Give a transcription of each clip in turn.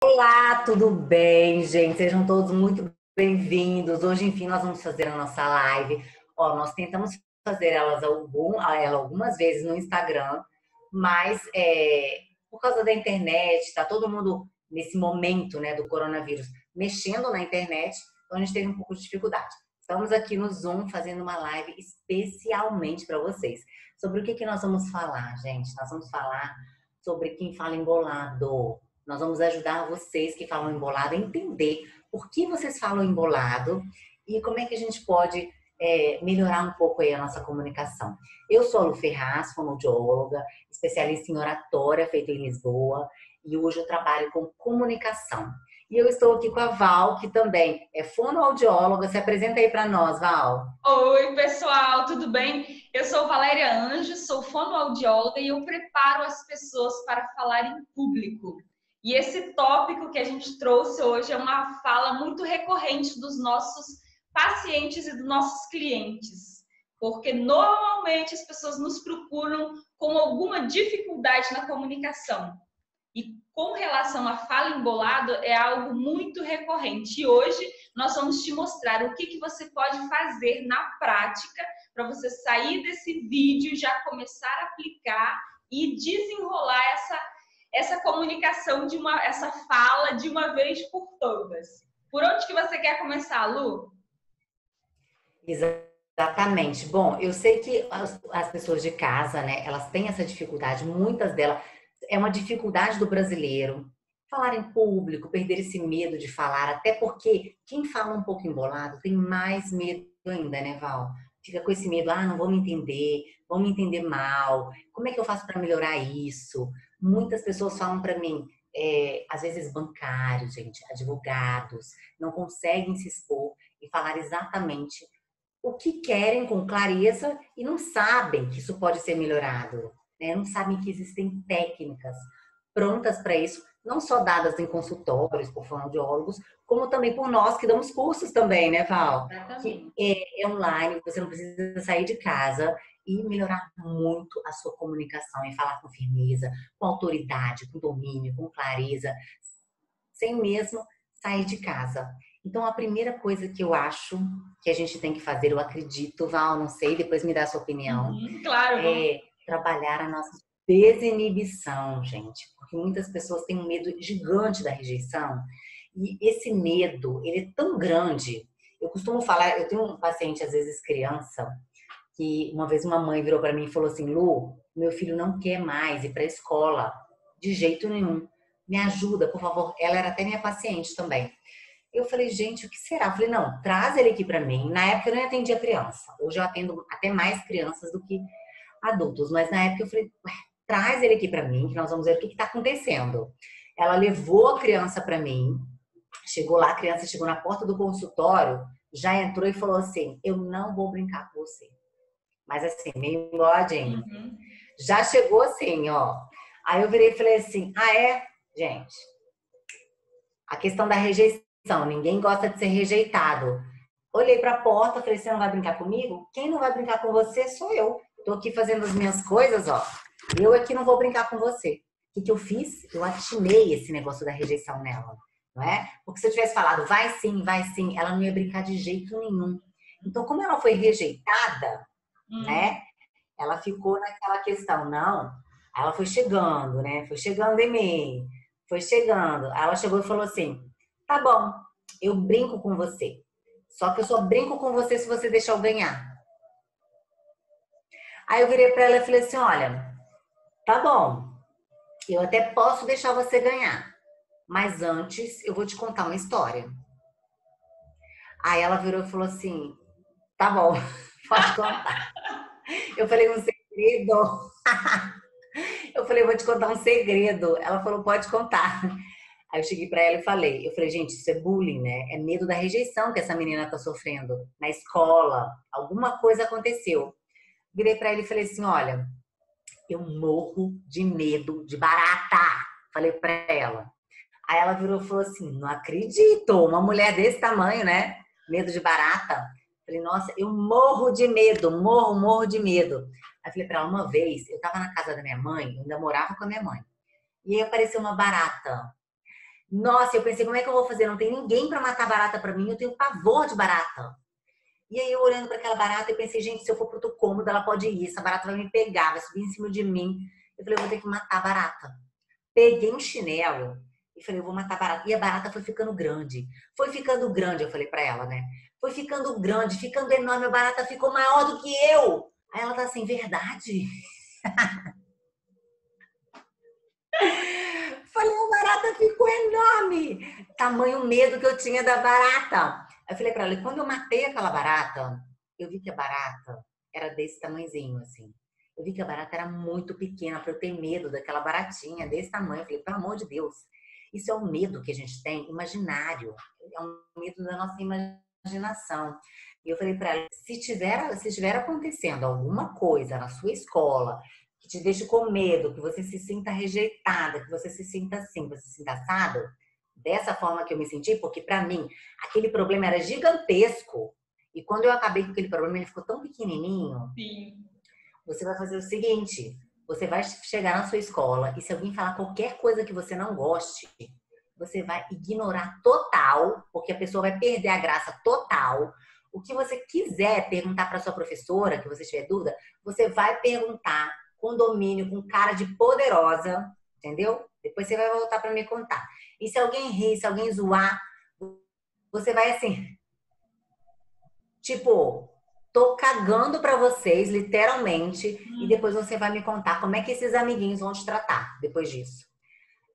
Olá, tudo bem, gente? Sejam todos muito bem-vindos. Hoje, enfim, nós vamos fazer a nossa live. Ó, nós tentamos fazer ela algumas vezes no Instagram, mas por causa da internet, tá todo mundo nesse momento, né, do coronavírus mexendo na internet, então a gente teve um pouco de dificuldade. Estamos aqui no Zoom fazendo uma live especialmente para vocês. Sobre o que que nós vamos falar, gente? Nós vamos falar sobre quem fala embolado. Nós vamos ajudar vocês que falam embolado a entender por que vocês falam embolado e como é que a gente pode melhorar um pouco aí a nossa comunicação. Eu sou a Lu Ferraz, fonoaudióloga, especialista em oratória, feita em Lisboa, e hoje eu trabalho com comunicação. E eu estou aqui com a Val, que também é fonoaudióloga. Se apresenta aí para nós, Val. Oi, pessoal, tudo bem? Eu sou Valéria Anjos, sou fonoaudióloga e eu preparo as pessoas para falar em público. E esse tópico que a gente trouxe hoje é uma fala muito recorrente dos nossos pacientes e dos nossos clientes, porque normalmente as pessoas nos procuram com alguma dificuldade na comunicação. E com relação à fala embolado, é algo muito recorrente. E hoje nós vamos te mostrar o que você pode fazer na prática para você sair desse vídeo, já começar a aplicar e desenrolar essa comunicação, essa fala de uma vez por todas. Por onde que você quer começar, Lu? Exatamente. Bom, eu sei que as pessoas de casa, né, elas têm essa dificuldade, muitas delas, é uma dificuldade do brasileiro falar em público, perder esse medo de falar, até porque quem fala um pouco embolado tem mais medo ainda, né, Val? Fica com esse medo, não vão me entender mal, como é que eu faço para melhorar isso? Muitas pessoas falam para mim, às vezes bancários, gente, advogados, não conseguem se expor e falar exatamente o que querem com clareza e não sabem que isso pode ser melhorado, né? Não sabem que existem técnicas prontas para isso, não só dadas em consultórios por fonoaudiólogos, como também por nós que damos cursos também, né, Val? Que Exatamente. é online, você não precisa sair de casa e melhorar muito a sua comunicação e falar com firmeza, com autoridade, com domínio, com clareza, sem mesmo sair de casa. Então, a primeira coisa que eu acho que a gente tem que fazer, eu acredito, Val, não sei, depois me dá a sua opinião, Claro, vamos. é trabalhar a nossa desinibição, gente. Porque muitas pessoas têm um medo gigante da rejeição. E esse medo, ele é tão grande. Eu costumo falar, eu tenho um paciente, às vezes criança, que uma vez uma mãe virou para mim e falou assim: Lu, meu filho não quer mais ir para a escola, de jeito nenhum. Me ajuda, por favor. Ela era até minha paciente também. Eu falei, gente, o que será? Eu falei, não, traz ele aqui para mim. Na época eu não atendia criança. Hoje eu atendo até mais crianças do que adultos. Mas na época eu falei, ué, traz ele aqui para mim, que nós vamos ver o que está acontecendo. Ela levou a criança para mim. Chegou lá, a criança chegou na porta do consultório, já entrou e falou assim: eu não vou brincar com você. Mas assim, meio emboladinho. Uhum. Já chegou assim, ó. Aí eu virei e falei assim: gente, a questão da rejeição, ninguém gosta de ser rejeitado. Olhei para a porta, falei: você não vai brincar comigo? Quem não vai brincar com você sou eu. Tô aqui fazendo as minhas coisas, ó. Eu aqui não vou brincar com você. O que eu fiz? Eu atinei esse negócio da rejeição nela, não é? Porque se eu tivesse falado vai sim, ela não ia brincar de jeito nenhum. Então, como ela foi rejeitada, Uhum. né? Ela ficou naquela questão, não. Ela foi chegando, né? Foi chegando em mim, foi chegando. Aí ela chegou e falou assim: tá bom, eu brinco com você. Só que eu só brinco com você se você deixar eu ganhar. Aí eu virei pra ela e falei assim: olha, tá bom, eu até posso deixar você ganhar. Mas antes eu vou te contar uma história. Aí ela virou e falou assim: tá bom, pode contar. Eu falei: um segredo. Eu falei: vou te contar um segredo. Ela falou: pode contar. Aí eu cheguei pra ela e falei, eu falei, gente, isso é bullying, né? É medo da rejeição que essa menina tá sofrendo na escola. Alguma coisa aconteceu. Virei pra ela e falei assim, olha, eu morro de medo de barata. Falei pra ela. Aí ela virou e falou assim, não acredito, uma mulher desse tamanho, né? Medo de barata. Falei, nossa, eu morro de medo, morro de medo. Aí falei pra ela, uma vez, eu tava na casa da minha mãe, eu ainda morava com a minha mãe. E aí apareceu uma barata. Nossa, eu pensei, como é que eu vou fazer? Não tem ninguém para matar barata para mim, eu tenho pavor de barata. E aí eu olhando para aquela barata, eu pensei, gente, se eu for pro outro cômodo, ela pode ir, essa barata vai me pegar, vai subir em cima de mim. Eu falei, eu vou ter que matar a barata. Peguei um chinelo e falei, eu vou matar a barata. E a barata foi ficando grande. Foi ficando grande, eu falei para ela, né? Foi ficando grande, ficando enorme, a barata ficou maior do que eu. Aí ela tá assim, verdade? Falei, a barata ficou enorme. Tamanho medo que eu tinha da barata. Aí eu falei pra ela, e quando eu matei aquela barata, eu vi que a barata era desse tamanhozinho, assim. Eu vi que a barata era muito pequena para eu ter medo daquela baratinha desse tamanho. Eu falei, pelo amor de Deus, isso é um medo que a gente tem imaginário. É um medo da nossa imaginação. E eu falei para ela, se tiver acontecendo alguma coisa na sua escola que te deixe com medo, que você se sinta rejeitada, que você se sinta assim, que você se sinta assado, dessa forma que eu me senti, porque para mim aquele problema era gigantesco. E quando eu acabei com aquele problema, ele ficou tão pequenininho. Sim. Você vai fazer o seguinte, você vai chegar na sua escola e se alguém falar qualquer coisa que você não goste, você vai ignorar total, porque a pessoa vai perder a graça total. O que você quiser perguntar para sua professora, que você tiver dúvida, você vai perguntar com domínio, com cara de poderosa, entendeu? Depois você vai voltar para me contar. E se alguém rir, se alguém zoar, você vai assim, tipo, tô cagando para vocês, literalmente, e depois você vai me contar como é que esses amiguinhos vão te tratar depois disso.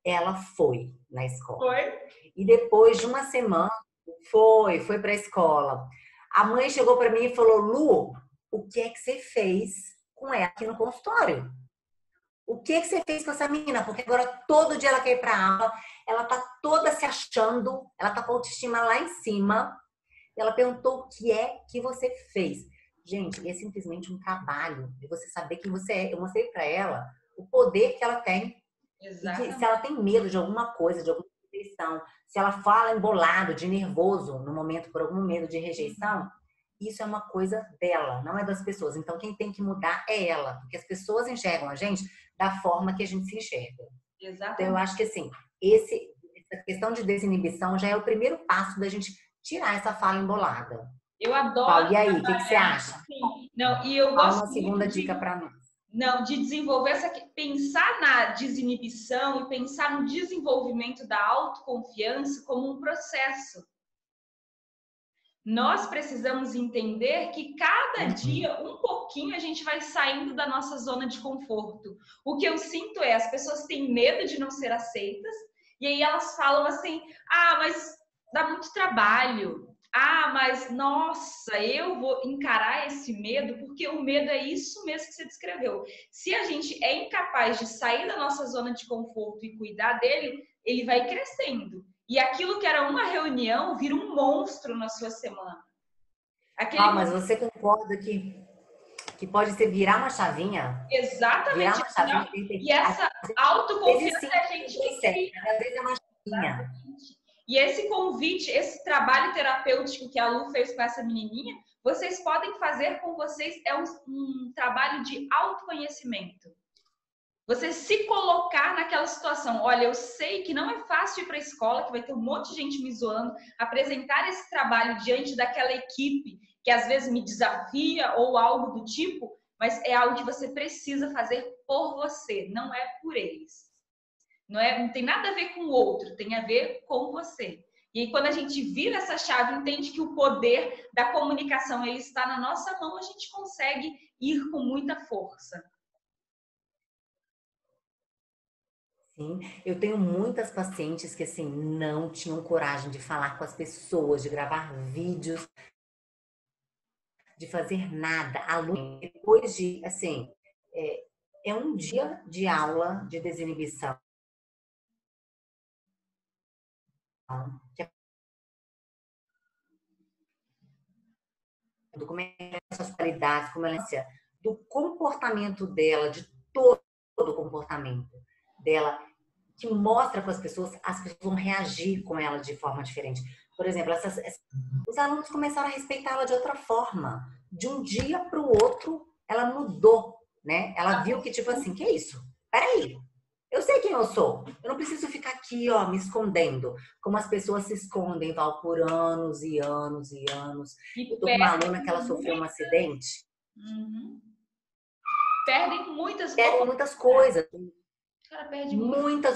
Ela foi na escola. Foi? E depois de uma semana, foi para a escola. A mãe chegou para mim e falou: Lu, o que é que você fez com ela aqui no consultório? O que é que você fez com essa menina? Porque agora todo dia ela quer ir para aula, ela tá toda se achando, ela tá com a autoestima lá em cima. Ela perguntou o que é que você fez. Gente, é simplesmente um trabalho de você saber quem você é. Eu mostrei para ela o poder que ela tem e que se Exatamente. ela tem medo de alguma coisa, de alguma rejeição, se ela fala embolado, de nervoso no momento por algum medo de rejeição, isso é uma coisa dela, não é das pessoas. Então quem tem que mudar é ela, porque as pessoas enxergam a gente da forma que a gente se enxerga. Então eu Exatamente. acho que assim, essa questão de desinibição já é o primeiro passo da gente tirar essa fala embolada. Eu adoro Paulo, e aí, o que você trabalhar acha? assim. Não, e eu Dá gosto uma muito segunda dica para nós. de desenvolver pensar na desinibição e pensar no desenvolvimento da autoconfiança como um processo. Nós precisamos entender que cada Uhum. dia, um pouquinho, a gente vai saindo da nossa zona de conforto. O que eu sinto é as pessoas têm medo de não ser aceitas, e aí elas falam assim: ah, mas dá muito trabalho. Ah, mas nossa, eu vou encarar esse medo, porque o medo é isso mesmo que você descreveu. Se a gente é incapaz de sair da nossa zona de conforto e cuidar dele, ele vai crescendo. E aquilo que era uma reunião vira um monstro na sua semana. Ah, Aquele mas você concorda que pode ser virar uma chavinha? Virar exatamente. uma chavinha, E essa às vezes autoconfiança sim, é a gente que às vezes é, cria. mas às vezes é uma chavinha. E esse convite, esse trabalho terapêutico que a Lu fez com essa menininha, vocês podem fazer com vocês, é um trabalho de autoconhecimento. Você se colocar naquela situação. Olha, eu sei que não é fácil ir para a escola, que vai ter um monte de gente me zoando, apresentar esse trabalho diante daquela equipe que às vezes me desafia ou algo do tipo, mas é algo que você precisa fazer por você, não é por eles. Não tem nada a ver com o outro, tem a ver com você. E aí, quando a gente vira essa chave, entende que o poder da comunicação ele está na nossa mão, a gente consegue ir com muita força. Sim, eu tenho muitas pacientes que assim não tinham coragem de falar com as pessoas, de gravar vídeos, de fazer nada. Aluno, depois de assim, é, é um dia de aula de desinibição, que é como é essas qualidades, como ela é do comportamento dela, de todo o comportamento dela, que mostra para as pessoas vão reagir com ela de forma diferente. Por exemplo, os alunos começaram a respeitá-la de outra forma. De um dia para o outro, ela mudou, né? Ela viu que, tipo assim, que é isso? Peraí. Eu sei quem eu sou. Eu não preciso ficar aqui, ó, me escondendo. Como as pessoas se escondem, Val, por anos e anos e anos. E Eu tô com uma aluna perdem que ela sofreu um acidente. uhum. Perdem muitas Perdem oportunidades. muitas coisas, O cara perde muito. muitas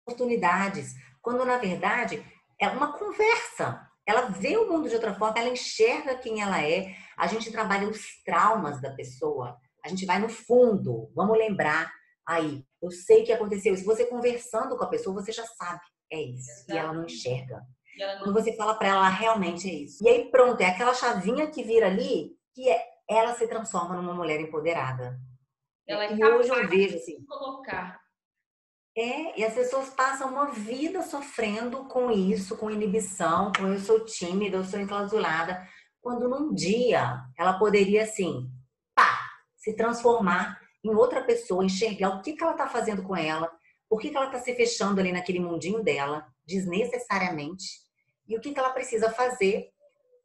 oportunidades. Quando, na verdade, é uma conversa. Ela vê o mundo de outra forma, ela enxerga quem ela é. A gente trabalha os traumas da pessoa. A gente vai no fundo. Vamos lembrar aí. Eu sei que aconteceu isso. Você conversando com a pessoa, você já sabe. É isso. E ela não Exatamente. enxerga. E ela Quando não, você fala para ela, realmente é isso. E aí pronto, é aquela chavinha que vira ali, ela se transforma numa mulher empoderada. ela é E hoje eu capaz vejo de assim, se colocar. e as pessoas passam uma vida sofrendo com isso, com inibição, com eu sou tímida, eu sou enclausulada, quando num dia ela poderia assim, pá, se transformar em outra pessoa, enxergar o que ela está fazendo com ela, por que ela está se fechando ali naquele mundinho dela, desnecessariamente, e o que ela precisa fazer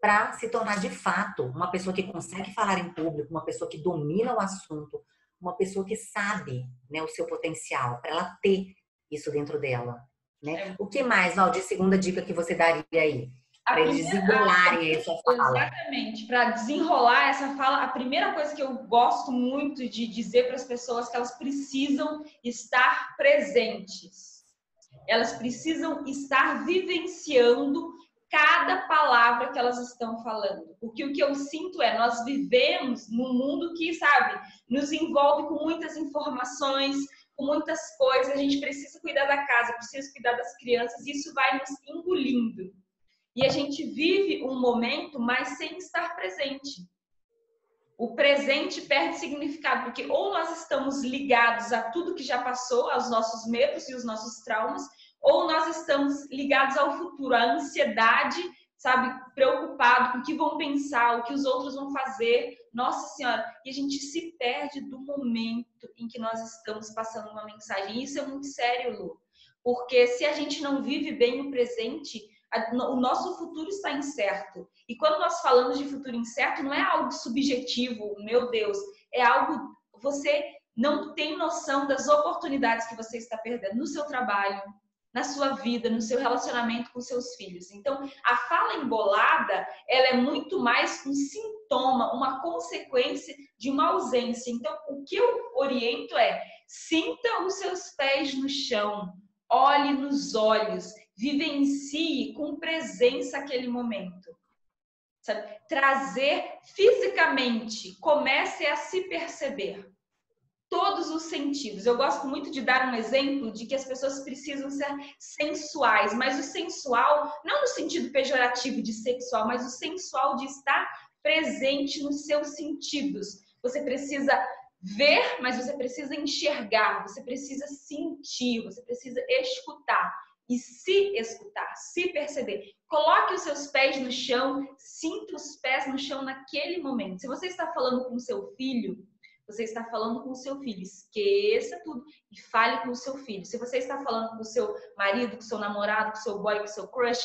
para se tornar de fato uma pessoa que consegue falar em público, uma pessoa que domina o assunto, uma pessoa que sabe, né, o seu potencial, para ela ter isso dentro dela. Né? É, O que mais, Val, de segunda dica que você daria aí? a Para eles primeira, desembolarem aí sua fala. exatamente, para desenrolar essa fala, a primeira coisa que eu gosto muito de dizer para as pessoas é que elas precisam estar presentes. Elas precisam estar vivenciando cada palavra que elas estão falando. Porque o que eu sinto é, nós vivemos num mundo que, sabe, nos envolve com muitas informações, com muitas coisas, a gente precisa cuidar da casa, precisa cuidar das crianças, e isso vai nos engolindo. E a gente vive um momento, mas sem estar presente. O presente perde significado, porque ou nós estamos ligados a tudo que já passou, aos nossos medos e os nossos traumas, ou nós estamos ligados ao futuro, à ansiedade, sabe, preocupado com o que vão pensar, o que os outros vão fazer. Nossa Senhora, e a gente se perde do momento em que nós estamos passando uma mensagem. E isso é muito sério, Lu, porque se a gente não vive bem o presente, o nosso futuro está incerto. E quando nós falamos de futuro incerto, não é algo subjetivo, meu Deus, é algo, você não tem noção das oportunidades que você está perdendo no seu trabalho, na sua vida, no seu relacionamento com seus filhos. Então, a fala embolada, ela é muito mais um sintoma, uma consequência de uma ausência. Então, o que eu oriento é: sinta os seus pés no chão, olhe nos olhos, vivencie com presença aquele momento. Sabe? Trazer fisicamente, comece a se perceber. Todos os sentidos. Eu gosto muito de dar um exemplo de que as pessoas precisam ser sensuais, mas o sensual, não no sentido pejorativo de sexual, mas o sensual de estar presente nos seus sentidos. Você precisa ver, mas você precisa enxergar, você precisa sentir, você precisa escutar. E se escutar, se perceber. Coloque os seus pés no chão, sinta os pés no chão naquele momento. Se você está falando com o seu filho, você está falando com o seu filho. Esqueça tudo e fale com o seu filho. Se você está falando com o seu marido, com o seu namorado, com o seu boy, com o seu crush,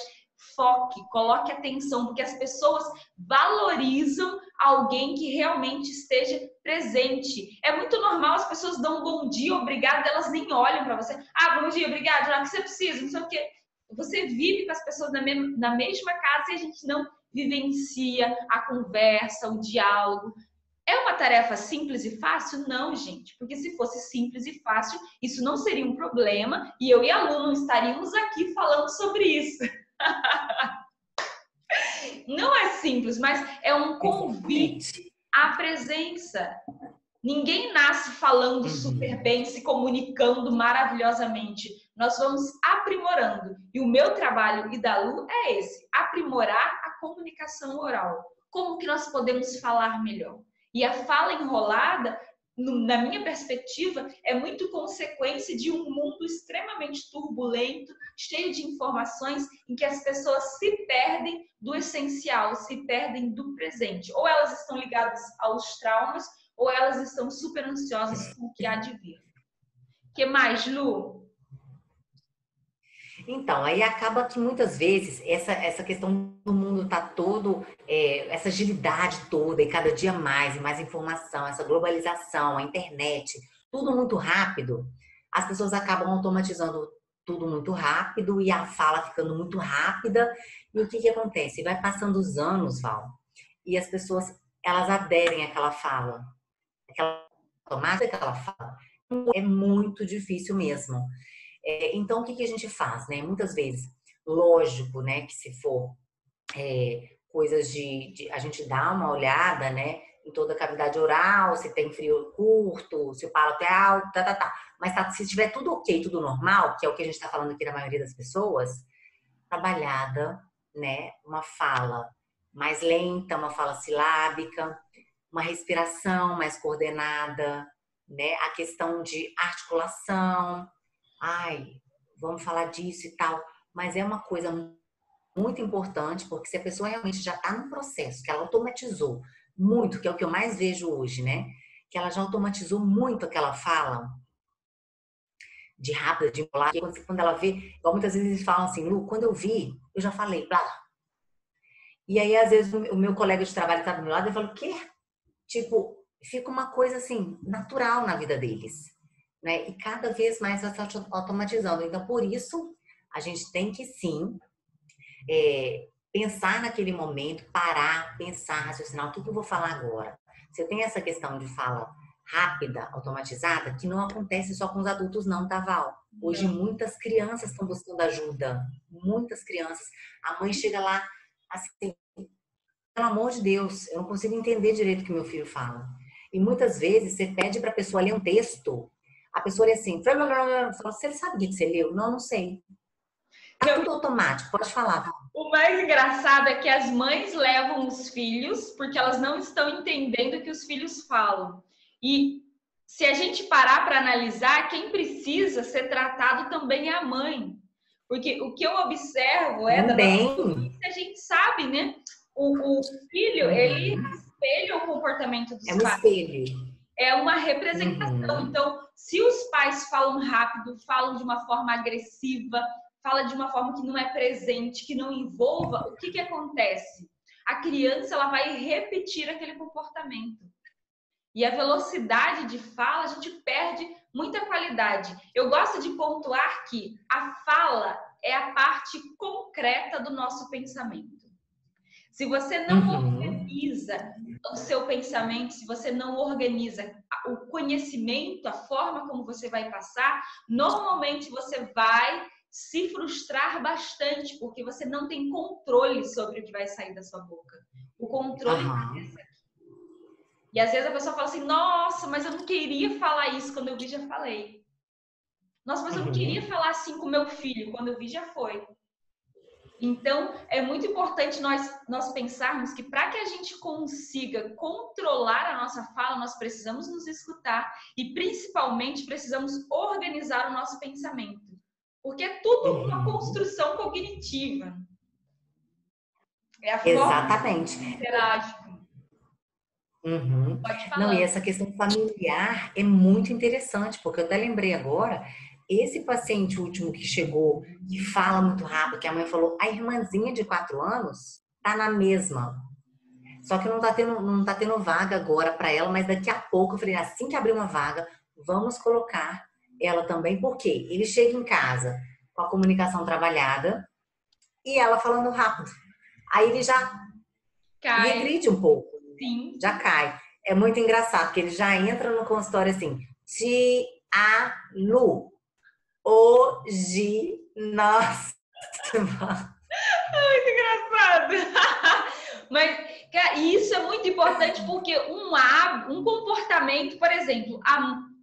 foque, coloque atenção, porque as pessoas valorizam alguém que realmente esteja presente. É muito normal, as pessoas dão um bom dia, obrigado, elas nem olham para você. Ah, bom dia, obrigado, o que você precisa, não sei o quê. Você vive com as pessoas na mesma casa e a gente não vivencia a conversa, o diálogo. É uma tarefa simples e fácil? Não, gente, porque se fosse simples e fácil, isso não seria um problema e eu e a Lu não estaríamos aqui falando sobre isso. Não é simples, mas é um convite à presença. Ninguém nasce falando super bem, se comunicando maravilhosamente. Nós vamos aprimorando. E o meu trabalho e da Lu é esse: aprimorar a comunicação oral. Como que nós podemos falar melhor? E a fala enrolada, na minha perspectiva, é muito consequência de um mundo extremamente turbulento, cheio de informações, em que as pessoas se perdem do essencial, se perdem do presente. Ou elas estão ligadas aos traumas, ou elas estão super ansiosas com o que há de vir. O que mais, Lu? Então, aí acaba que muitas vezes essa questão do mundo tá todo, essa agilidade toda, e cada dia mais, e mais informação, essa globalização, a internet, tudo muito rápido, as pessoas acabam automatizando tudo muito rápido e a fala ficando muito rápida. E o que que acontece? Vai passando os anos, Val, e as pessoas, elas aderem àquela fala, aquela automática que ela fala. É muito difícil mesmo. Então, o que que a gente faz, né? Muitas vezes, lógico, né, que se for coisas a gente dá uma olhada, né, em toda a cavidade oral, se tem frio curto, se o palato é alto, tá. Mas se tiver tudo ok, tudo normal, que é o que a gente está falando aqui na maioria das pessoas, trabalhada, né, uma fala mais lenta, uma fala silábica, uma respiração mais coordenada, né, a questão de articulação, ai, vamos falar disso e tal, mas é uma coisa muito importante, porque se a pessoa realmente já está num processo que ela automatizou muito, que é o que eu mais vejo hoje, né? Que ela já automatizou muito aquela fala de rápida, de enrolar, quando ela vê, igual muitas vezes eles falam assim, Lu, quando eu vi, eu já falei, blá. E aí, às vezes, o meu colega de trabalho está do meu lado e fala, o quê? Tipo, fica uma coisa assim, natural na vida deles, né? E cada vez mais vai se automatizando. Então, por isso, a gente tem que sim pensar naquele momento, parar, pensar, raciocinar, o que eu vou falar agora? Você tem essa questão de fala rápida, automatizada, que não acontece só com os adultos não, tá, Val? Hoje muitas crianças estão buscando ajuda, muitas crianças. A mãe chega lá, assim, pelo amor de Deus, eu não consigo entender direito o que meu filho fala. E muitas vezes você pede para a pessoa ler um texto, a pessoa lê assim, você sabe o que você leu? Não, não sei. Tá tudo automático, pode falar. O mais engraçado é que as mães levam os filhos porque elas não estão entendendo o que os filhos falam. E se a gente parar para analisar, quem precisa ser tratado também é a mãe. Porque o que eu observo da nossa Também. a gente sabe, né? O filho, ele espelha o comportamento dos É um pais. espelho. É uma representação. Então, se os pais falam rápido, falam de uma forma agressiva, fala de uma forma que não é presente, que não envolva, o que que acontece? A criança ela vai repetir aquele comportamento. E a velocidade de fala, a gente perde muita qualidade. Eu gosto de pontuar que a fala é a parte concreta do nosso pensamento. Se você não organiza o seu pensamento, se você não organiza o conhecimento, a forma como você vai passar, normalmente você vai se frustrar bastante, porque você não tem controle sobre o que vai sair da sua boca. O controle começa aqui. E às vezes a pessoa fala assim, nossa, mas eu não queria falar isso, quando eu vi já falei. Nossa, mas eu não queria falar assim com meu filho, quando eu vi já foi. Então, é muito importante nós pensarmos que para que a gente consiga controlar a nossa fala, nós precisamos nos escutar e, principalmente, precisamos organizar o nosso pensamento. Porque é tudo uma construção cognitiva. É a forma que Exatamente. você interage. Pode Não, e falar. essa questão familiar é muito interessante, porque eu até lembrei agora, esse paciente último que chegou, que fala muito rápido, que a mãe falou, a irmãzinha de 4 anos tá na mesma. Só que não tá tendo vaga agora para ela, mas daqui a pouco eu falei, assim que abrir uma vaga, vamos colocar ela também, porque ele chega em casa com a comunicação trabalhada e ela falando rápido. Aí ele já Cai. regride um pouco, Sim. já cai. É muito engraçado, porque ele já entra no consultório assim, Lu, hoje nós... Muito engraçado. Mas cara, isso é muito importante porque um comportamento, por exemplo,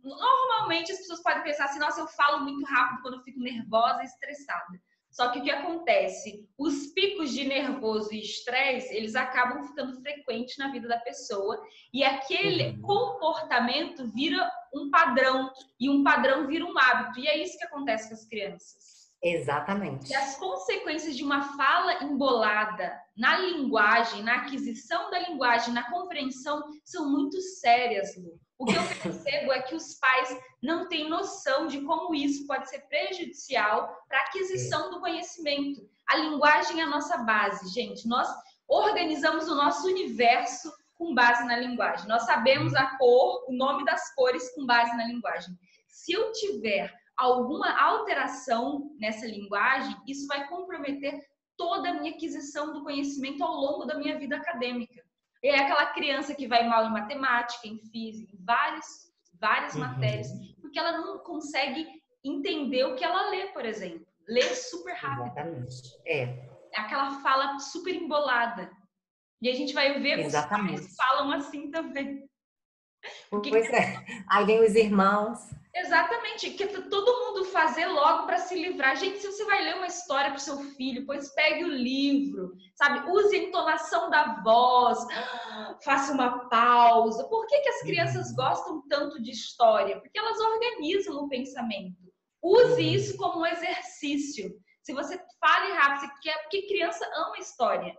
normalmente as pessoas podem pensar assim, nossa, eu falo muito rápido quando eu fico nervosa e estressada. Só que o que acontece? Os picos de nervoso e estresse, eles acabam ficando frequentes na vida da pessoa e aquele comportamento vira um padrão e um padrão vira um hábito. E é isso que acontece com as crianças. Exatamente. E as consequências de uma fala embolada na linguagem, na aquisição da linguagem, na compreensão, são muito sérias, Lu. O que eu percebo é que os pais não têm noção de como isso pode ser prejudicial para a aquisição do conhecimento. A linguagem é a nossa base, gente. Nós organizamos o nosso universo com base na linguagem. Nós sabemos a cor, o nome das cores com base na linguagem. Se eu tiver alguma alteração nessa linguagem, isso vai comprometer toda a minha aquisição do conhecimento ao longo da minha vida acadêmica. É aquela criança que vai mal em matemática, em física, em várias matérias, porque ela não consegue entender o que ela lê, por exemplo. Lê super rápido. Exatamente. É aquela fala super embolada. E a gente vai ver Exatamente. os pais falam assim também. Porque... Pois é. Aí vem os irmãos. Exatamente, que todo mundo fazer logo para se livrar. Gente, se você vai ler uma história para o seu filho, pois pegue o livro, sabe? Use a entonação da voz, faça uma pausa. Por que as crianças gostam tanto de história? Porque elas organizam o pensamento. Use isso como um exercício. Se você fale rápido, porque criança ama história.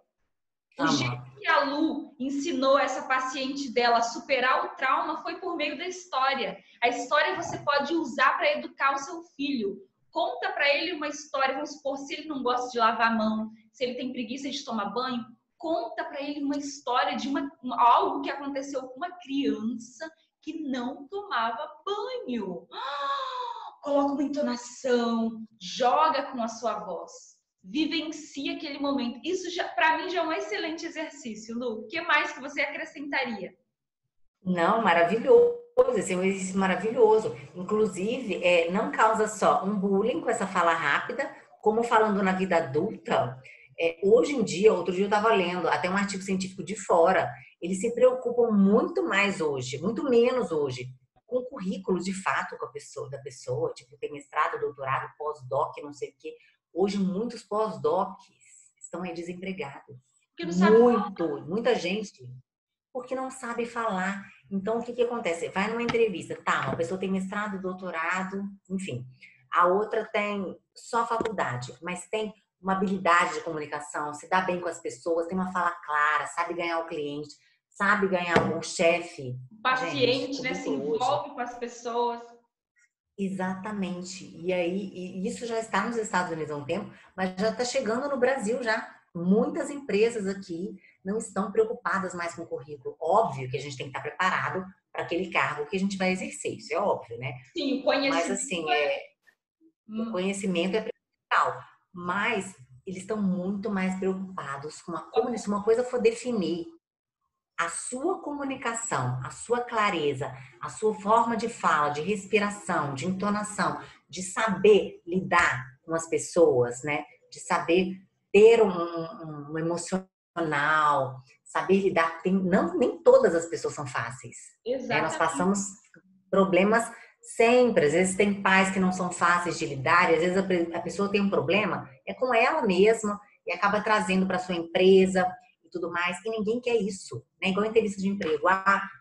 O jeito que a Lu ensinou essa paciente dela a superar o trauma foi por meio da história. A história você pode usar para educar o seu filho. Conta para ele uma história, vamos supor, se ele não gosta de lavar a mão, se ele tem preguiça de tomar banho, conta para ele uma história de algo que aconteceu com uma criança que não tomava banho. Coloca uma entonação, joga com a sua voz. Vivencie aquele momento. Isso, para mim, já é um excelente exercício, Lu. O que mais que você acrescentaria? Não, maravilhoso. Esse é um exercício maravilhoso. Inclusive, não causa só um bullying com essa fala rápida, como falando na vida adulta. Hoje em dia, outro dia eu estava lendo até um artigo científico de fora, eles se preocupam muito mais hoje, muito menos hoje, com o currículo de fato da pessoa, tipo, tem mestrado, doutorado, pós-doc, não sei o quê. Hoje, muitos pós-docs estão aí desempregados. Muita gente, porque não sabe falar. Então, o que acontece? Vai numa entrevista, tá, uma pessoa tem mestrado, doutorado, enfim. A outra tem só faculdade, mas tem uma habilidade de comunicação, se dá bem com as pessoas, tem uma fala clara, sabe ganhar o cliente, sabe ganhar o chefe. O paciente, né? Se envolve com as pessoas. Exatamente. E isso já está nos Estados Unidos há um tempo, mas já está chegando no Brasil já. Muitas empresas aqui não estão preocupadas mais com o currículo. Óbvio que a gente tem que estar preparado para aquele cargo que a gente vai exercer, isso é óbvio, né? Sim, o conhecimento. Mas assim, o conhecimento é principal. Mas eles estão muito mais preocupados com se uma coisa for definir a sua comunicação, a sua clareza, a sua forma de fala, de respiração, de entonação, de saber lidar com as pessoas, né? De saber ter um emocional, saber lidar. Nem todas as pessoas são fáceis. Né? Nós passamos problemas sempre. Às vezes tem pais que não são fáceis de lidar, e às vezes a pessoa tem um problema, é com ela mesma, e acaba trazendo para sua empresa e tudo mais, e ninguém quer isso, né? Igual entrevista de emprego.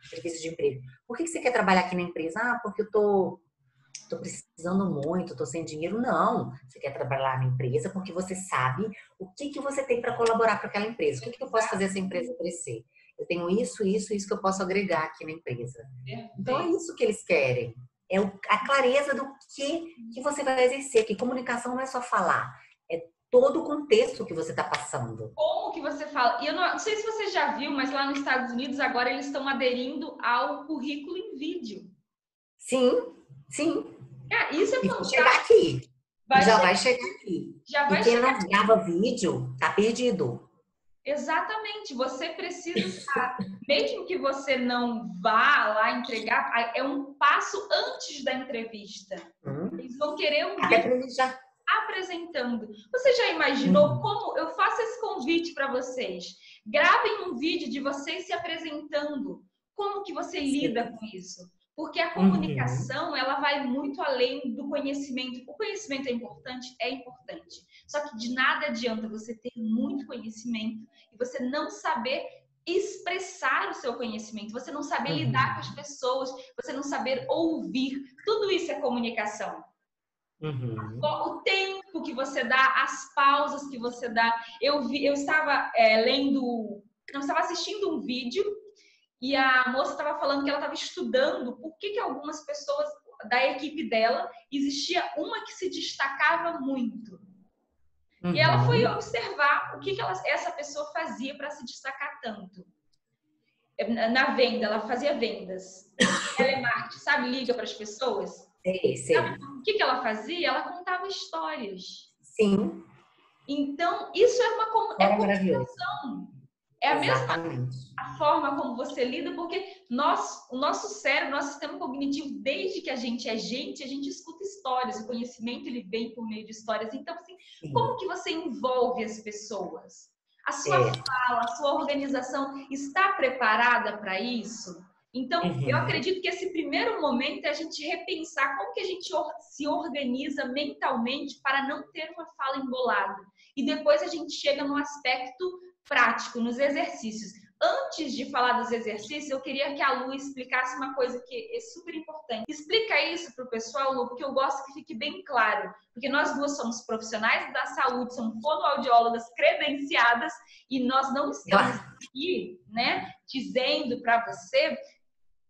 Entrevista de emprego. Por que você quer trabalhar aqui na empresa? Porque eu tô precisando muito, tô sem dinheiro. Não, você quer trabalhar na empresa porque você sabe o que você tem para colaborar para aquela empresa. O que eu posso fazer essa empresa crescer? Eu tenho isso que eu posso agregar aqui na empresa. Então é isso que eles querem. É a clareza do que você vai exercer. Que comunicação não é só falar, é todo o contexto que você está passando. Como que você fala? E eu não sei se você já viu, mas lá nos Estados Unidos agora eles estão aderindo ao currículo em vídeo. Sim. Isso é fantástico. Vai chegar aqui. Vai chegar aqui. E quem não grava vídeo, tá perdido. Exatamente. Você precisa estar, mesmo que você não vá lá entregar, é um passo antes da entrevista. Eles vão querer um vídeo apresentando. Você já imaginou como eu faço esse convite para vocês? Gravem um vídeo de vocês se apresentando. Como que você lida com isso? Porque a comunicação, ela vai muito além do conhecimento. O conhecimento é importante? É importante. Só que de nada adianta você ter muito conhecimento e você não saber expressar o seu conhecimento, você não saber lidar com as pessoas, você não saber ouvir. Tudo isso é comunicação. O tempo que você dá, as pausas que você dá. Eu estava estava assistindo um vídeo e a moça estava falando que ela estava estudando por que algumas pessoas da equipe dela, existia uma que se destacava muito. E ela foi observar o que essa pessoa fazia para se destacar tanto. Na venda, ela fazia vendas. Telemarketing, sabe? Liga para as pessoas. Sei, sei. O que ela fazia? Ela contava histórias. Sim. Então, isso é Era maravilhoso. comunicação. É a mesma Exatamente. a forma como você lida, porque o nosso cérebro, nosso sistema cognitivo, desde que a gente é gente, a gente escuta histórias. O conhecimento, ele vem por meio de histórias. Então, assim, Sim. como que você envolve as pessoas? A sua É. fala, a sua organização está preparada para isso? Então, eu Uhum. acredito que esse primeiro momento é a gente repensar como que a gente se organiza mentalmente para não ter uma fala embolada. E depois a gente chega no aspecto prático, nos exercícios. Antes de falar dos exercícios, eu queria que a Lu explicasse uma coisa que é super importante. Explica isso para o pessoal, Lu, porque eu gosto que fique bem claro. Porque nós duas somos profissionais da saúde, somos fonoaudiólogas credenciadas e nós não estamos aqui, né, dizendo para você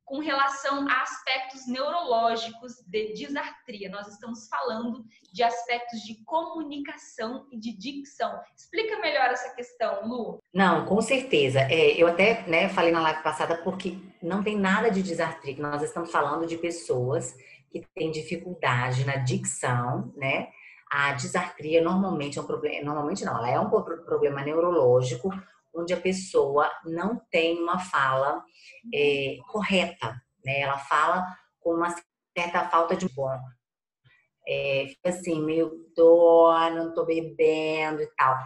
com relação a aspectos neurológicos de disartria. Nós estamos falando de aspectos de comunicação e de dicção. Explica melhor essa questão, Lu. Não, com certeza. Eu até, né, falei na live passada porque não tem nada de desartria. Nós estamos falando de pessoas que têm dificuldade na dicção, né? A disartria normalmente é um problema, normalmente não, ela é um problema neurológico onde a pessoa não tem uma fala correta, né? Ela fala com uma certa falta de bom, fica assim, meio dó, não tô bebendo e tal.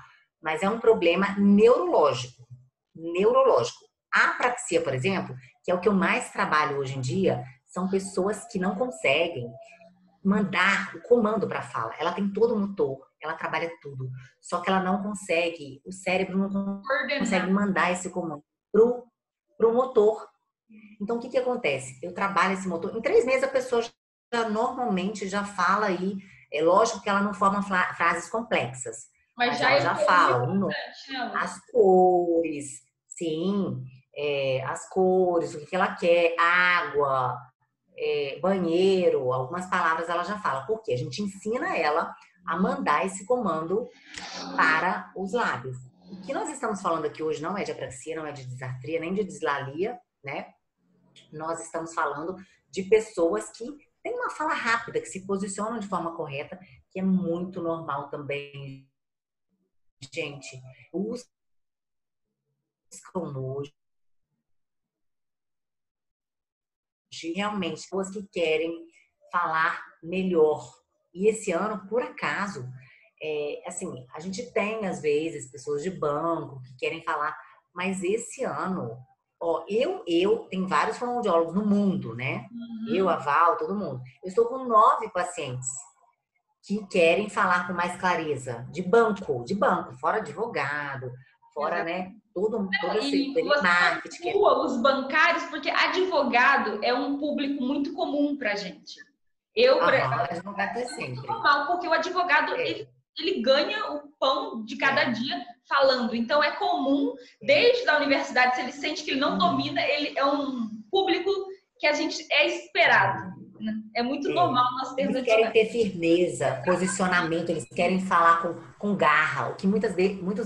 Mas é um problema neurológico. Neurológico. A apraxia, por exemplo, que é o que eu mais trabalho hoje em dia, são pessoas que não conseguem mandar o comando para a fala. Ela tem todo o motor, ela trabalha tudo. Só que ela não consegue, o cérebro não consegue Coordenar. mandar esse comando pro motor. Então, o que acontece? Eu trabalho esse motor. Em 3 meses, a pessoa já normalmente já fala aí. É lógico que ela não forma frases complexas, Mas mas já ela já evoluiu fala bastante, né, Lu? as cores, sim, as cores, o que ela quer, água, banheiro, algumas palavras ela já fala. Porque a gente ensina ela a mandar esse comando para os lábios. O que nós estamos falando aqui hoje não é de apraxia, não é de disartria, nem de dislalia, né? Nós estamos falando de pessoas que têm uma fala rápida, que se posicionam de forma correta, que é muito normal também, gente. Buscam hoje realmente pessoas que querem falar melhor. E esse ano, por acaso, assim, a gente tem às vezes pessoas de banco que querem falar, mas esse ano, ó, eu tenho vários fonoaudiólogos no mundo, né? Eu, a Uhum. Val, todo mundo. Eu estou com 9 pacientes que querem falar com mais clareza, de banco, fora advogado, fora, né, Exatamente. todo esse E você telemarketing. pontua os bancários, porque advogado é um público muito comum para a gente. Eu, Aham, advogado é muito sempre. normal, porque o advogado É, ele ganha o pão de cada é, dia falando. Então é comum, é. desde a universidade, se ele sente que ele não Uhum. domina, ele é um público que a gente é esperado. Né? É muito É. normal nós termos Eles querem advogados. ter firmeza, posicionamento, eles querem falar com garra, o que muitos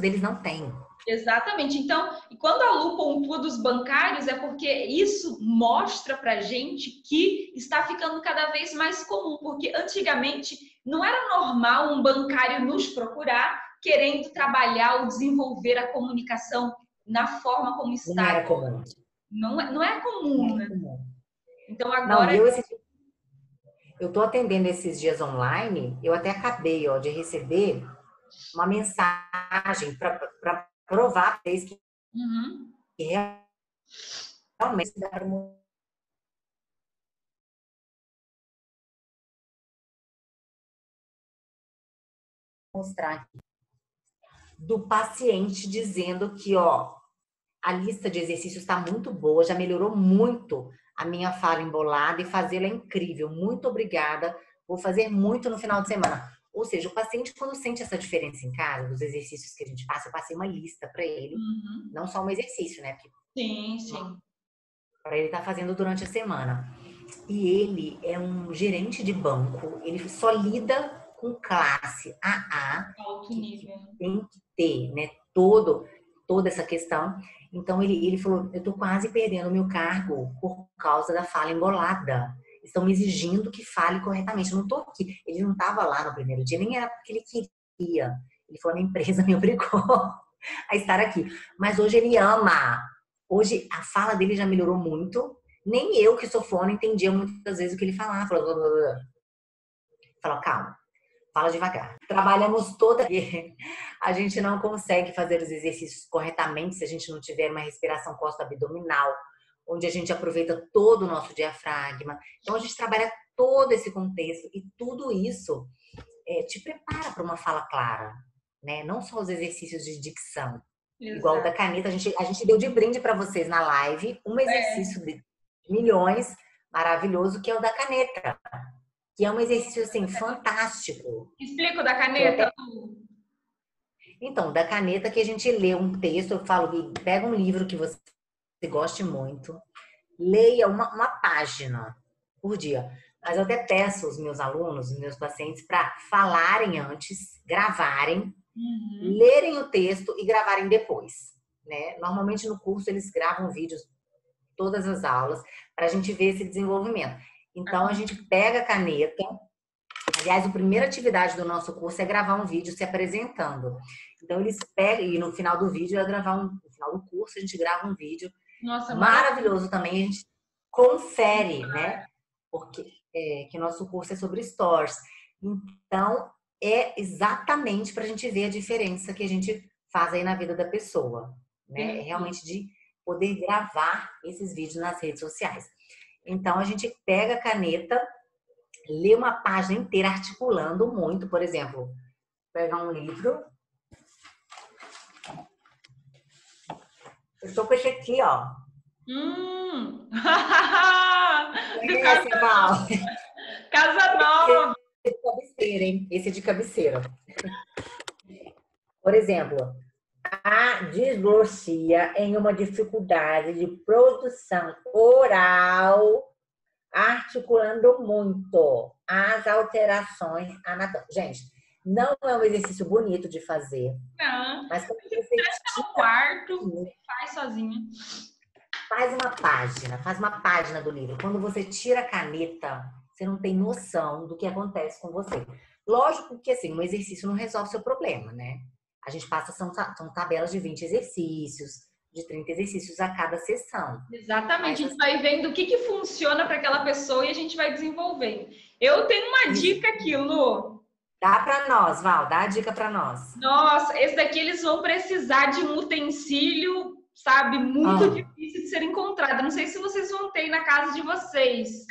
deles não têm. Exatamente. Então, e quando a Lu pontua dos bancários, é porque isso mostra pra gente que está ficando cada vez mais comum, porque antigamente não era normal um bancário nos procurar querendo trabalhar ou desenvolver a comunicação na forma como Não está. era comum. Não é Não comum, era né? comum. Então Não, agora e eu tô atendendo esses dias online, eu até acabei, ó, de receber uma mensagem para provar para vocês que uhum, realmente dá para mostrar aqui. Do paciente dizendo que, ó, a lista de exercícios está muito boa, já melhorou muito a minha fala embolada e fazê-la é incrível. Muito obrigada. Vou fazer muito no final de semana. Ou seja, o paciente, quando sente essa diferença em casa, dos exercícios que a gente passa, eu passei uma lista para ele, uhum. não só um exercício, né? Sim, sim. Para ele estar fazendo durante a semana. E ele é um gerente de banco, ele só lida com classe AA, Alto que nível. tem que ter, né, toda essa questão. Então ele falou, eu tô quase perdendo o meu cargo por causa da fala embolada. estão me exigindo que fale corretamente. Eu não tô aqui. Ele não estava lá no primeiro dia, nem era porque ele queria. Ele falou, a minha empresa me obrigou a estar aqui. Mas hoje ele ama. Hoje a fala dele já melhorou muito. Nem eu, que sou fono, entendia muitas vezes o que ele falava. Falou, calma, fala devagar. Trabalhamos toda. A gente não consegue fazer os exercícios corretamente se a gente não tiver uma respiração costa-abdominal, onde a gente aproveita todo o nosso diafragma. Então a gente trabalha todo esse contexto e tudo isso te prepara para uma fala clara, né? Não só os exercícios de dicção. Exato. Igual o da caneta, a gente deu de brinde para vocês na live um exercício de milhões maravilhoso, que é o da caneta. Que é um exercício, assim, fantástico. Explica o da caneta. Então, da caneta que a gente lê um texto, eu falo, pega um livro que você goste muito, leia uma página por dia. Mas eu até peço aos meus alunos, os meus pacientes, para falarem antes, gravarem, lerem o texto e gravarem depois, né? Normalmente no curso eles gravam vídeos todas as aulas para a gente ver esse desenvolvimento. Então a gente pega a caneta. Aliás, a primeira atividade do nosso curso é gravar um vídeo se apresentando. Então eles pegam e no final do vídeo no final do curso a gente grava um vídeo. Nossa, maravilhoso também, a gente confere, né? Porque que nosso curso é sobre stories. Então é exatamente para a gente ver a diferença que a gente faz aí na vida da pessoa, né? É realmente de poder gravar esses vídeos nas redes sociais. Então a gente pega a caneta, lê uma página inteira articulando muito, por exemplo, pegar um livro. Eu estou com esse aqui, ó. Casa Nova. Esse é de cabeceira, hein? Esse é de cabeceira. Por exemplo, a dislexia em uma dificuldade de produção oral, articulando muito as alterações anatômicas. Gente, não é um exercício bonito de fazer. Não. Mas quando você no quarto, faz sozinha. Faz uma página do livro. Quando você tira a caneta, você não tem noção do que acontece com você. Lógico que assim, um exercício não resolve o seu problema, né? A gente passa, são tabelas de 20 exercícios, de 30 exercícios a cada sessão. Exatamente, a gente vai vendo o que funciona para aquela pessoa e a gente vai desenvolvendo. Eu tenho uma dica aqui, Lu. Dá para nós, Val, dá a dica para nós. Nossa, esse daqui eles vão precisar de um utensílio, sabe, muito difícil de ser encontrado. Não sei se vocês vão ter na casa de vocês,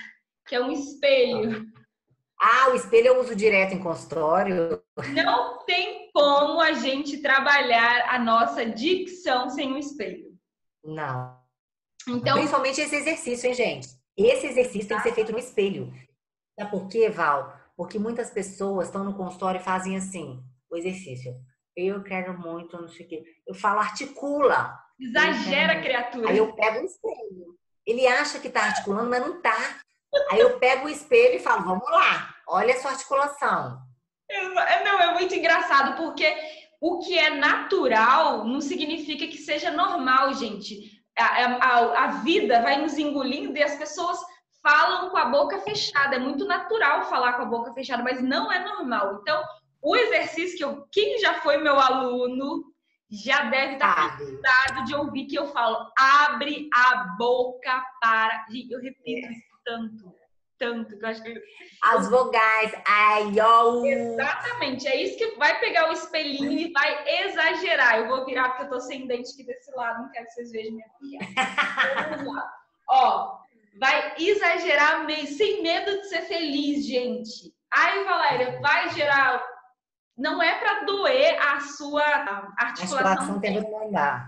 que é um espelho. O espelho eu uso direto em consultório. Não tem como a gente trabalhar a nossa dicção sem um espelho. Não. Então, principalmente esse exercício, hein, gente? Esse exercício tem que ser feito no espelho. Sabe por quê, Val? Porque muitas pessoas estão no consultório e fazem assim, o exercício. Eu quero muito, não sei o quê. Eu falo, articula. Exagera, criatura. Aí eu pego o espelho. Ele acha que tá articulando, mas não tá. Aí eu pego o espelho e falo, vamos lá, olha a sua articulação. Não, é muito engraçado, porque o que é natural não significa que seja normal, gente. A vida vai nos engolindo e as pessoas falam com a boca fechada. É muito natural falar com a boca fechada, mas não é normal. Então, o exercício quem já foi meu aluno já deve estar cansado de ouvir que eu falo, abre a boca para... Eu repito isso tanto, que eu acho que... As vogais, Exatamente, é isso que vai pegar o espelhinho e vai exagerar. Eu vou virar porque eu tô sem dente aqui desse lado, não quero que vocês vejam minha piada. Vamos lá. Ó, vai exagerar sem medo de ser feliz, gente. Aí, Valéria, vai gerar... Não é para doer a sua articulação,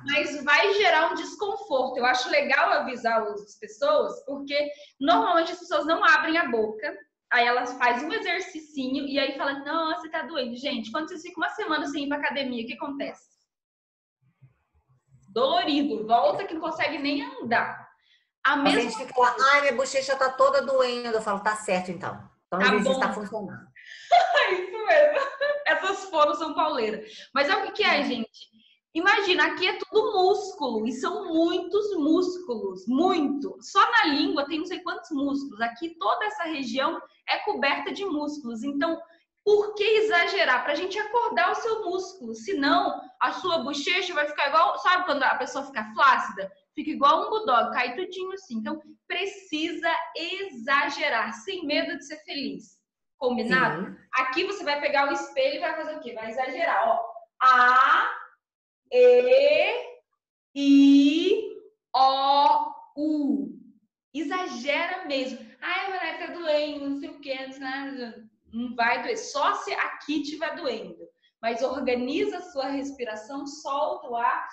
mas vai gerar um desconforto. Eu acho legal avisar as pessoas, porque normalmente as pessoas não abrem a boca, aí elas fazem um exercicinho e aí falam, nossa, tá doendo. Gente, quando vocês ficam uma semana sem ir pra academia, o que acontece? Dolorido, volta que não consegue nem andar. A gente fica lá, ai, minha bochecha tá toda doendo. Eu falo, tá certo então. Então o exercício tá funcionando. Isso mesmo. Essas foram são pauleiras. Mas é o que é, gente? Imagina, aqui é tudo músculo e são muitos músculos, muito. Só na língua tem não sei quantos músculos. Aqui toda essa região é coberta de músculos. Então, por que exagerar? Para a gente acordar o seu músculo. Senão, a sua bochecha vai ficar igual, sabe quando a pessoa fica flácida? Fica igual um bulldog, cai tudinho assim. Então, precisa exagerar, sem medo de ser feliz. Combinado? Sim. Aqui você vai pegar o espelho e vai fazer o quê? Vai exagerar, ó. A, E, I, O, U. Exagera mesmo. Ai, Mané, tá doendo, não sei o que, não vai doer. Só se aqui estiver doendo. Mas organiza a sua respiração, solta o ar,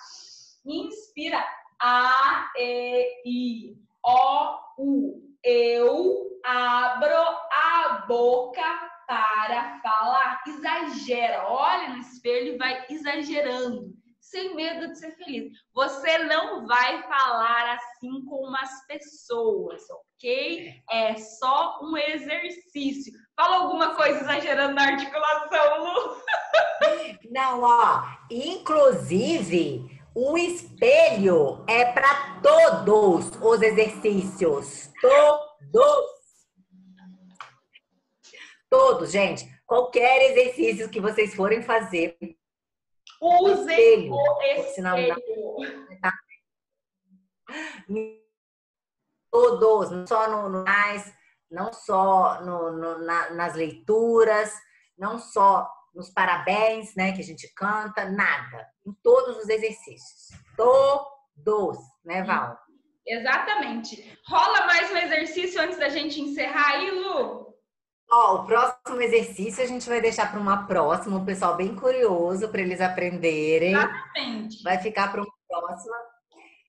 inspira. A, E, I, O, U. Eu abro a boca para falar. Exagera. Olha no espelho e vai exagerando. Sem medo de ser feliz. Você não vai falar assim com as pessoas, ok? É só um exercício. Fala alguma coisa exagerando na articulação, Lu. Não, ó, inclusive, o espelho é para todos os exercícios. Todos. Todos, gente. Qualquer exercício que vocês forem fazer, Usem espelho. o Senão não dá. espelho. Todos, não só não só nas leituras, não só nos parabéns, né, que a gente canta, nada. Em todos os exercícios. Todos, né, Val? Exatamente. Rola mais um exercício antes da gente encerrar aí, Lu? Ó, o próximo exercício a gente vai deixar para uma próxima, um pessoal bem curioso para eles aprenderem. Exatamente. Vai ficar para uma próxima.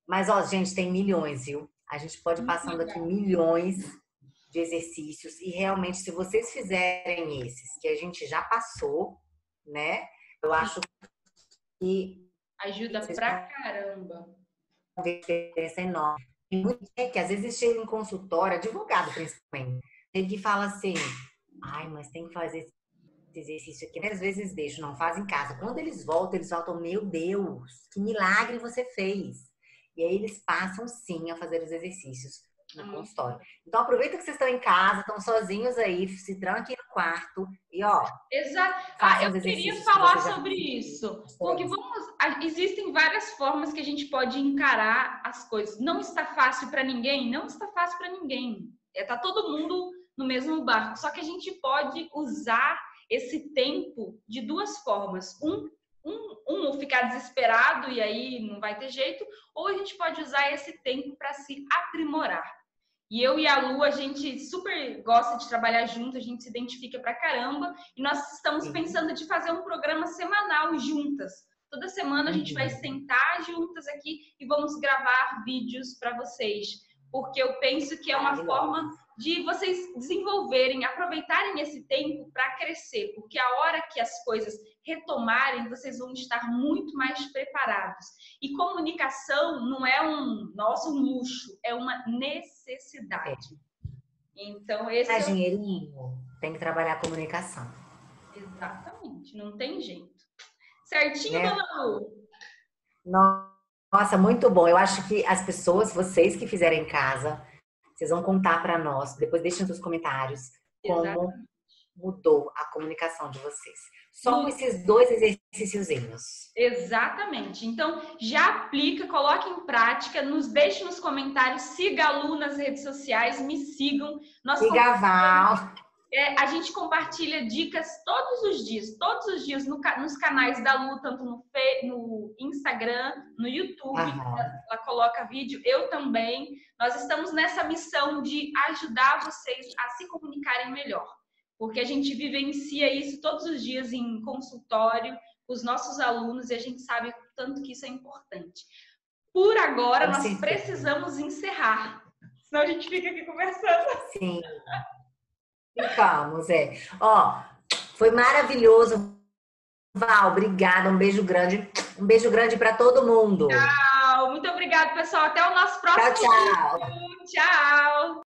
Mas, ó, gente, tem milhões, viu? A gente pode ir passando aqui milhões de exercícios e realmente, se vocês fizerem esses que a gente já passou, né? Eu acho que ajuda pra caramba. uma diferença enorme. Tem muito que às vezes chega em consultório, advogado principalmente, ele que fala assim, ai, mas tem que fazer esse exercício aqui. Às vezes deixo, não faz em casa. Quando eles voltam, meu Deus, que milagre você fez. E aí eles passam sim a fazer os exercícios no consultório. Então aproveita que vocês estão em casa, estão sozinhos aí, se tranquem no quarto e ó. Exato. Eu queria Que falar já sobre isso, porque existem várias formas que a gente pode encarar as coisas. Não está fácil para ninguém, não está fácil para ninguém. Tá todo mundo no mesmo barco. Só que a gente pode usar esse tempo de duas formas. Ficar desesperado e aí não vai ter jeito, ou a gente pode usar esse tempo para se aprimorar. E eu e a Lu, a gente super gosta de trabalhar junto, a gente se identifica pra caramba, e nós estamos pensando de fazer um programa semanal juntas. Toda semana a gente vai sentar juntas aqui e vamos gravar vídeos para vocês, porque eu penso que é uma forma de vocês desenvolverem, aproveitarem esse tempo para crescer, porque a hora que as coisas retomarem, vocês vão estar muito mais preparados. E comunicação não é um luxo, é uma necessidade. Então, esse é dinheirinho, tem que trabalhar a comunicação. Exatamente, não tem jeito. Certinho, né? Dona Lu? Nossa, muito bom. Eu acho que as pessoas, vocês que fizerem em casa, vocês vão contar para nós, depois deixem nos comentários como mudou a comunicação de vocês. Só com esses dois exercíciozinhos. Exatamente. Então, já aplica, coloque em prática, nos deixe nos comentários, siga a Lu nas redes sociais, me sigam. Siga a Val. A gente compartilha dicas todos os dias nos canais da Lu, tanto no Instagram, no YouTube, ela coloca vídeo, eu também. Nós estamos nessa missão de ajudar vocês a se comunicarem melhor, porque a gente vivencia isso todos os dias em consultório, com os nossos alunos, e a gente sabe o tanto que isso é importante. Por agora, nós precisamos encerrar, senão a gente fica aqui conversando. Sim. Ficamos, Ó, foi maravilhoso. Val, obrigada. Um beijo grande. Um beijo grande para todo mundo. Tchau. Muito obrigada, pessoal. Até o nosso próximo vídeo. Tchau, tchau. Tchau.